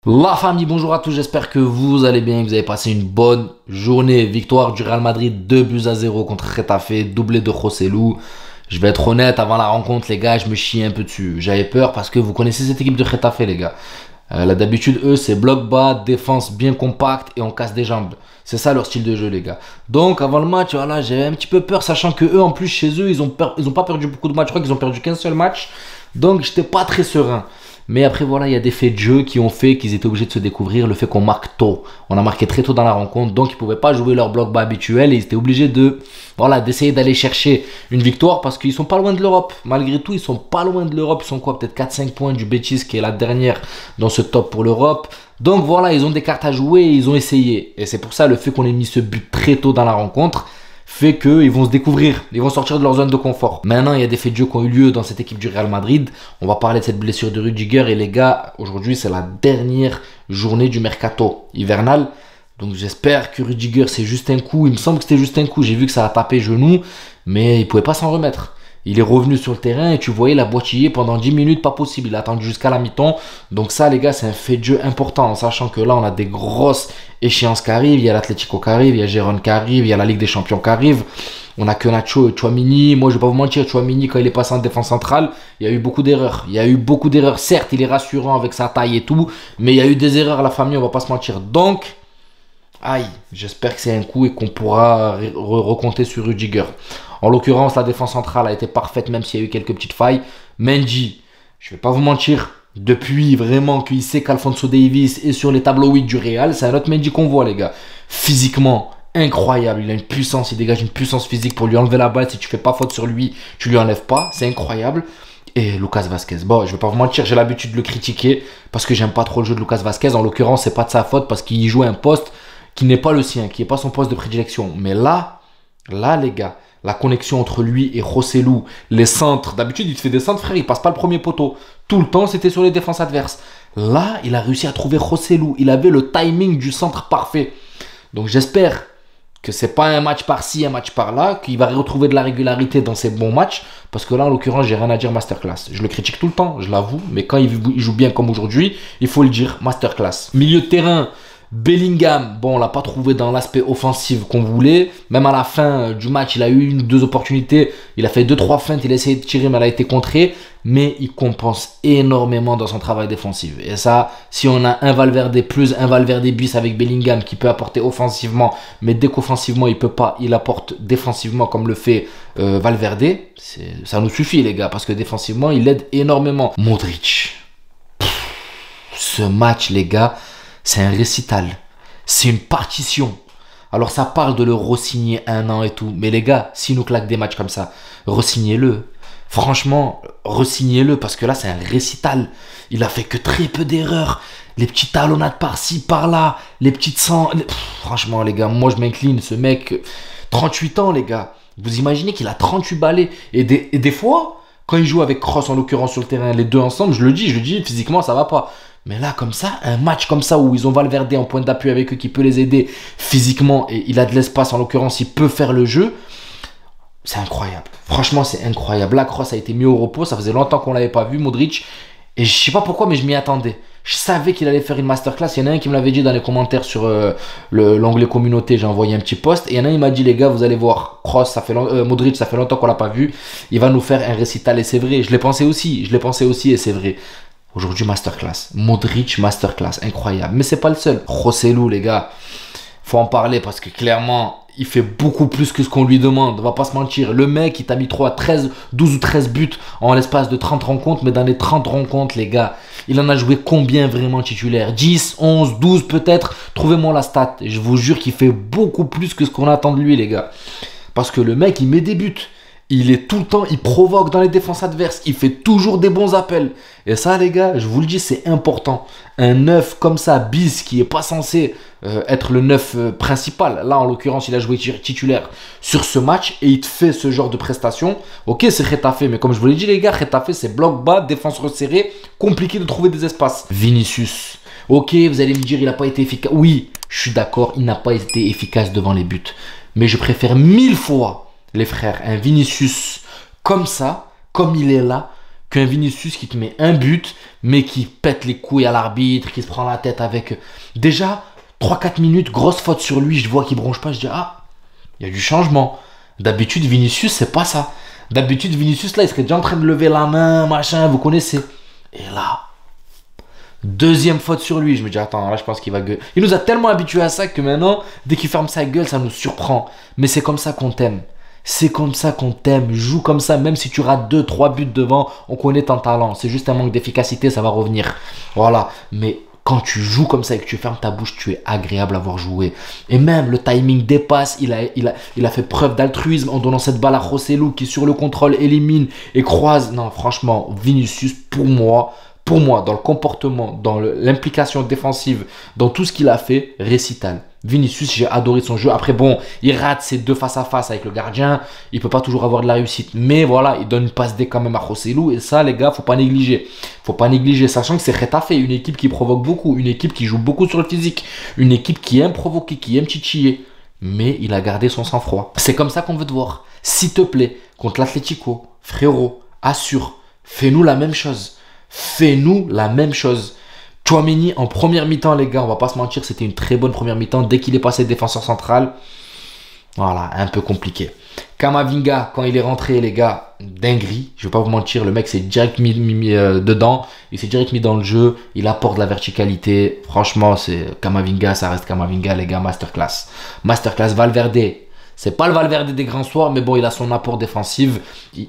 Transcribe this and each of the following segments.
La famille, bonjour à tous, j'espère que vous allez bien, que vous avez passé une bonne journée. Victoire du Real Madrid, 2-0 contre Getafe, doublé de Joselu. Je vais être honnête, avant la rencontre, les gars, je me chiais un peu dessus. J'avais peur parce que vous connaissez cette équipe de Getafe, les gars. Là, d'habitude, eux, c'est bloc bas, défense bien compacte et on casse des jambes. C'est ça leur style de jeu, les gars. Donc, avant le match, voilà, j'avais un petit peu peur, sachant que eux, en plus, chez eux, ils ont pas perdu beaucoup de matchs. Je crois qu'ils ont perdu qu'un seul match. Donc, j'étais pas très serein. Mais après, voilà, il y a des faits de jeu qui ont fait qu'ils étaient obligés de se découvrir. Le fait qu'on marque tôt. On a marqué très tôt dans la rencontre. Donc, ils ne pouvaient pas jouer leur bloc bas habituel. Et ils étaient obligés d'essayer d'aller chercher une victoire parce qu'ils sont pas loin de l'Europe. Malgré tout, ils sont pas loin de l'Europe. Ils sont quoi? Peut-être 4-5 points du Betis qui est la dernière dans ce top pour l'Europe. Donc, voilà, ils ont des cartes à jouer et ils ont essayé. Et c'est pour ça, le fait qu'on ait mis ce but très tôt dans la rencontre fait qu'ils vont se découvrir, ils vont sortir de leur zone de confort. Maintenant, il y a des faits de jeu qui ont eu lieu dans cette équipe du Real Madrid. On va parler de cette blessure de Rudiger. Et les gars, aujourd'hui, c'est la dernière journée du mercato hivernal. Donc j'espère que Rudiger, c'est juste un coup. Il me semble que c'était juste un coup. J'ai vu que ça a tapé genou, mais il ne pouvait pas s'en remettre. Il est revenu sur le terrain et tu voyais la boitiller pendant 10 minutes, pas possible. Il a attendu jusqu'à la mi-temps. Donc ça, les gars, c'est un fait de jeu important. En sachant que là, on a des grosses échéances qui arrivent. Il y a l'Atlético qui arrive, il y a Gérone qui arrive, il y a la Ligue des Champions qui arrive. On a que Nacho et Tchouaméni. Moi, je vais pas vous mentir, Tchouaméni, quand il est passé en défense centrale, il y a eu beaucoup d'erreurs. Il y a eu beaucoup d'erreurs. Certes, il est rassurant avec sa taille et tout, mais il y a eu des erreurs à la famille, on va pas se mentir. Donc, aïe, j'espère que c'est un coup et qu'on pourra recompter sur Rudiger. En l'occurrence, la défense centrale a été parfaite, même s'il y a eu quelques petites failles. Mendy, je vais pas vous mentir, depuis vraiment qu'il sait qu'Alphonso Davies est sur les tabloïds du Real, c'est un autre Mendy qu'on voit, les gars. Physiquement, incroyable. Il a une puissance, il dégage une puissance physique pour lui enlever la balle. Si tu fais pas faute sur lui, tu lui enlèves pas. C'est incroyable. Et Lucas Vazquez, bon, je vais pas vous mentir, j'ai l'habitude de le critiquer parce que j'aime pas trop le jeu de Lucas Vazquez. En l'occurrence, c'est pas de sa faute parce qu'il joue un poste qui n'est pas le sien, qui n'est pas son poste de prédilection. Mais là, les gars, la connexion entre lui et Joselu, les centres, d'habitude il te fait des centres, frère, il passe pas le premier poteau. Tout le temps, c'était sur les défenses adverses. Là, il a réussi à trouver Joselu. Il avait le timing du centre parfait. Donc j'espère que c'est pas un match par-ci, un match par-là, qu'il va retrouver de la régularité dans ses bons matchs. Parce que là, en l'occurrence, j'ai rien à dire masterclass. Je le critique tout le temps, je l'avoue. Mais quand il joue bien comme aujourd'hui, il faut le dire, masterclass. Milieu de terrain, Bellingham, bon, on l'a pas trouvé dans l'aspect offensif qu'on voulait. Même à la fin du match, il a eu une ou deux opportunités. Il a fait 2-3 feintes, il a essayé de tirer, mais elle a été contrée. Mais il compense énormément dans son travail défensif. Et ça, si on a un Valverde plus un Valverde bis avec Bellingham qui peut apporter offensivement, mais dès qu'offensivement il peut pas, il apporte défensivement comme le fait Valverde. Ça nous suffit, les gars, parce que défensivement, il aide énormément. Modric. Ce match, les gars, c'est un récital. C'est une partition. Alors ça parle de le re-signer 1 an et tout. Mais les gars, s'il nous claque des matchs comme ça, re-signez-le. Franchement, re-signez-le parce que là, c'est un récital. Il a fait que très peu d'erreurs. Les petites talonnades par-ci, par-là. Les petites franchement, les gars, moi, je m'incline. Ce mec, 38 ans, les gars. Vous imaginez qu'il a 38 balais. Et des fois, quand il joue avec Kroos, en l'occurrence, sur le terrain, les deux ensemble, je le dis, physiquement, ça va pas. Mais là, comme ça, un match comme ça où ils ont Valverde en point d'appui avec eux qui peut les aider physiquement et il a de l'espace, en l'occurrence, il peut faire le jeu. C'est incroyable. Franchement, c'est incroyable. La Kroos a été mis au repos. Ça faisait longtemps qu'on ne l'avait pas vu, Modric. Et je sais pas pourquoi, mais je m'y attendais. Je savais qu'il allait faire une masterclass. Il y en a un qui me l'avait dit dans les commentaires sur l'onglet communauté. J'ai envoyé un petit post. Et il y en a un qui m'a dit, les gars, vous allez voir, Modric, ça fait longtemps qu'on l'a pas vu. Il va nous faire un récital. Et c'est vrai. Je l'ai pensé aussi. Et c'est vrai. Aujourd'hui, masterclass. Modric, masterclass. Incroyable. Mais c'est pas le seul. Joselu, les gars. Faut en parler parce que clairement, il fait beaucoup plus que ce qu'on lui demande. On va pas se mentir. Le mec, il t'a mis 12 ou 13 buts en l'espace de 30 rencontres. Mais dans les 30 rencontres, les gars, il en a joué combien vraiment titulaire? 10, 11, 12 peut-être. Trouvez-moi la stat. Et je vous jure qu'il fait beaucoup plus que ce qu'on attend de lui, les gars. Parce que le mec, il met des buts. Il est tout le temps, il provoque dans les défenses adverses. Il fait toujours des bons appels. Et ça, les gars, je vous le dis, c'est important. Un 9 comme ça, bis, qui n'est pas censé être le 9 principal. Là, en l'occurrence, il a joué titulaire sur ce match et il te fait ce genre de prestation. Ok, c'est Getafe, mais comme je vous l'ai dit, les gars, Getafe, c'est bloc bas, défense resserrée, compliqué de trouver des espaces. Vinicius. Ok, vous allez me dire, il n'a pas été efficace. Oui, je suis d'accord, il n'a pas été efficace devant les buts. Mais je préfère 1000 fois, les frères, un Vinicius comme ça, comme il est là, qu'un Vinicius qui te met un but, mais qui pète les couilles à l'arbitre, qui se prend la tête avec... Déjà, 3-4 minutes, grosse faute sur lui, je vois qu'il bronche pas, je dis, ah, il y a du changement. D'habitude, Vinicius, c'est pas ça. D'habitude, Vinicius, là, il serait déjà en train de lever la main, machin, vous connaissez. Et là, deuxième faute sur lui, je me dis, attends, là, je pense qu'il va gueuler. Il nous a tellement habitués à ça que maintenant, dès qu'il ferme sa gueule, ça nous surprend. Mais c'est comme ça qu'on t'aime. C'est comme ça qu'on t'aime. Joue comme ça, même si tu rates 2-3 buts devant, on connaît ton talent. C'est juste un manque d'efficacité, ça va revenir. Voilà. Mais quand tu joues comme ça et que tu fermes ta bouche, tu es agréable à voir jouer. Et même le timing dépasse. Il a fait preuve d'altruisme en donnant cette balle à Joselu qui sur le contrôle élimine et croise. Non, franchement, Vinicius, pour moi, dans le comportement, dans l'implication défensive, dans tout ce qu'il a fait, récital. Vinicius, j'ai adoré son jeu. Après, bon, il rate ses 2 face-à-face avec le gardien. Il peut pas toujours avoir de la réussite. Mais voilà, il donne une passe D quand même à Joselu. Et ça, les gars, faut pas négliger. Faut pas négliger, sachant que c'est Getafe, une équipe qui provoque beaucoup, une équipe qui joue beaucoup sur le physique, une équipe qui aime provoquer, qui aime titiller. Mais il a gardé son sang-froid. C'est comme ça qu'on veut te voir. S'il te plaît, contre l'Atlético, frérot, assure, fais-nous la même chose. Fais-nous la même chose. Tchouaméni en première mi-temps, les gars, on va pas se mentir, c'était une très bonne première mi-temps. Dès qu'il est passé défenseur central, voilà, un peu compliqué. Camavinga, quand il est rentré, les gars, dinguerie. Je vais pas vous mentir, le mec s'est direct mis dedans. Il s'est direct mis dans le jeu. Il apporte de la verticalité. Franchement, c'est Camavinga, ça reste Camavinga, les gars, masterclass. Masterclass. Valverde. C'est pas le Valverde des grands soirs, mais bon, il a son apport défensif.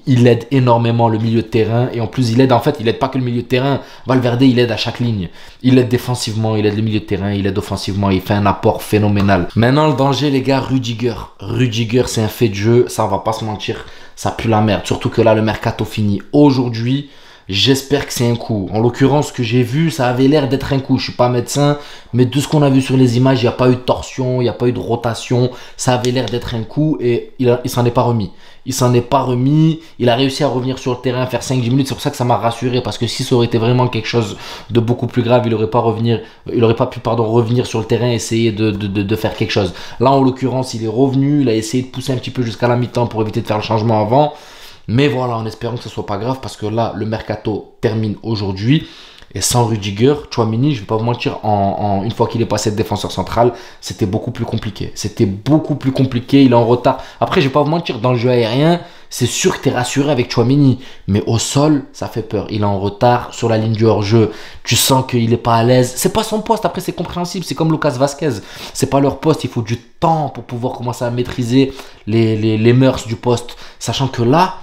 Il aide énormément le milieu de terrain. Et en plus, il aide pas que le milieu de terrain. Valverde, il aide à chaque ligne. Il aide défensivement, il aide le milieu de terrain, il aide offensivement. Il fait un apport phénoménal. Maintenant, le danger, les gars, Rudiger. Rudiger, c'est un fait de jeu. Ça, on va pas se mentir. Ça pue la merde. Surtout que là, le mercato finit aujourd'hui. J'espère que c'est un coup. En l'occurrence, ce que j'ai vu, ça avait l'air d'être un coup. Je suis pas médecin, mais de ce qu'on a vu sur les images, il n'y a pas eu de torsion, il n'y a pas eu de rotation. Ça avait l'air d'être un coup et il s'en est pas remis. Il s'en est pas remis. Il a réussi à revenir sur le terrain, faire 5-10 minutes. C'est pour ça que ça m'a rassuré parce que si ça aurait été vraiment quelque chose de beaucoup plus grave, il n'aurait pas pu revenir sur le terrain et essayer de faire quelque chose. Là, en l'occurrence, il est revenu. Il a essayé de pousser un petit peu jusqu'à la mi-temps pour éviter de faire le changement avant. Mais voilà, en espérant que ce soit pas grave parce que là, le mercato termine aujourd'hui. Et sans Rudiger, Tchouaméni, je vais pas vous mentir, une fois qu'il est passé de défenseur central, c'était beaucoup plus compliqué. C'était beaucoup plus compliqué, il est en retard. Après, je vais pas vous mentir, dans le jeu aérien, c'est sûr que tu es rassuré avec Tchouaméni. Mais au sol, ça fait peur. Il est en retard sur la ligne du hors-jeu. Tu sens qu'il est pas à l'aise. C'est pas son poste, après c'est compréhensible. C'est comme Lucas Vazquez. C'est pas leur poste, il faut du temps pour pouvoir commencer à maîtriser les mœurs du poste. Sachant que là,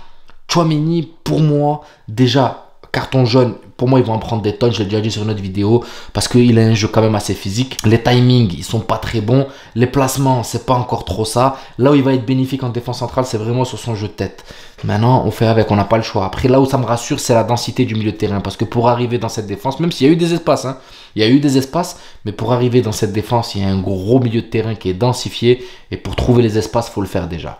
Tchouaméni, pour moi, déjà, carton jaune, pour moi, ils vont en prendre des tonnes. Je l'ai déjà dit sur une autre vidéo. Parce qu'il a un jeu quand même assez physique. Les timings, ils sont pas très bons. Les placements, c'est pas encore trop ça. Là où il va être bénéfique en défense centrale, c'est vraiment sur son jeu de tête. Maintenant, on fait avec, on n'a pas le choix. Après, là où ça me rassure, c'est la densité du milieu de terrain. Parce que pour arriver dans cette défense, même s'il y a eu des espaces, il y a eu des espaces, mais pour arriver dans cette défense, il y a un gros milieu de terrain qui est densifié. Et pour trouver les espaces, il faut le faire déjà.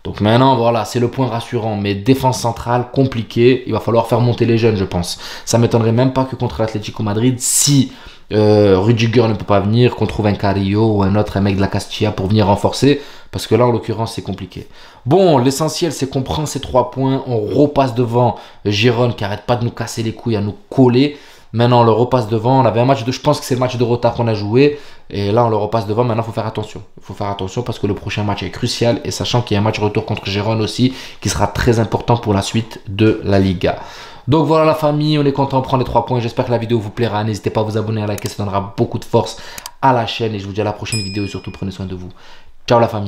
Donc maintenant, voilà, c'est le point rassurant. Mais défense centrale, compliqué. Il va falloir faire monter les jeunes, je pense. Ça ne m'étonnerait même pas que contre l'Atlético Madrid, si Rudiger ne peut pas venir, qu'on trouve un Carrillo ou un mec de la Castilla pour venir renforcer. Parce que là, en l'occurrence, c'est compliqué. Bon, l'essentiel, c'est qu'on prend ces 3 points. On repasse devant Gérone qui n'arrête pas de nous casser les couilles, à nous coller. Maintenant, on le repasse devant. On avait un match je pense que c'est le match de retard qu'on a joué. Et là, on le repasse devant. Maintenant, il faut faire attention. Il faut faire attention parce que le prochain match est crucial. Et sachant qu'il y a un match retour contre Gérone aussi, qui sera très important pour la suite de la Liga. Donc voilà la famille, on est content de prendre les 3 points. J'espère que la vidéo vous plaira. N'hésitez pas à vous abonner, à liker, ça donnera beaucoup de force à la chaîne. Et je vous dis à la prochaine vidéo et surtout prenez soin de vous. Ciao la famille.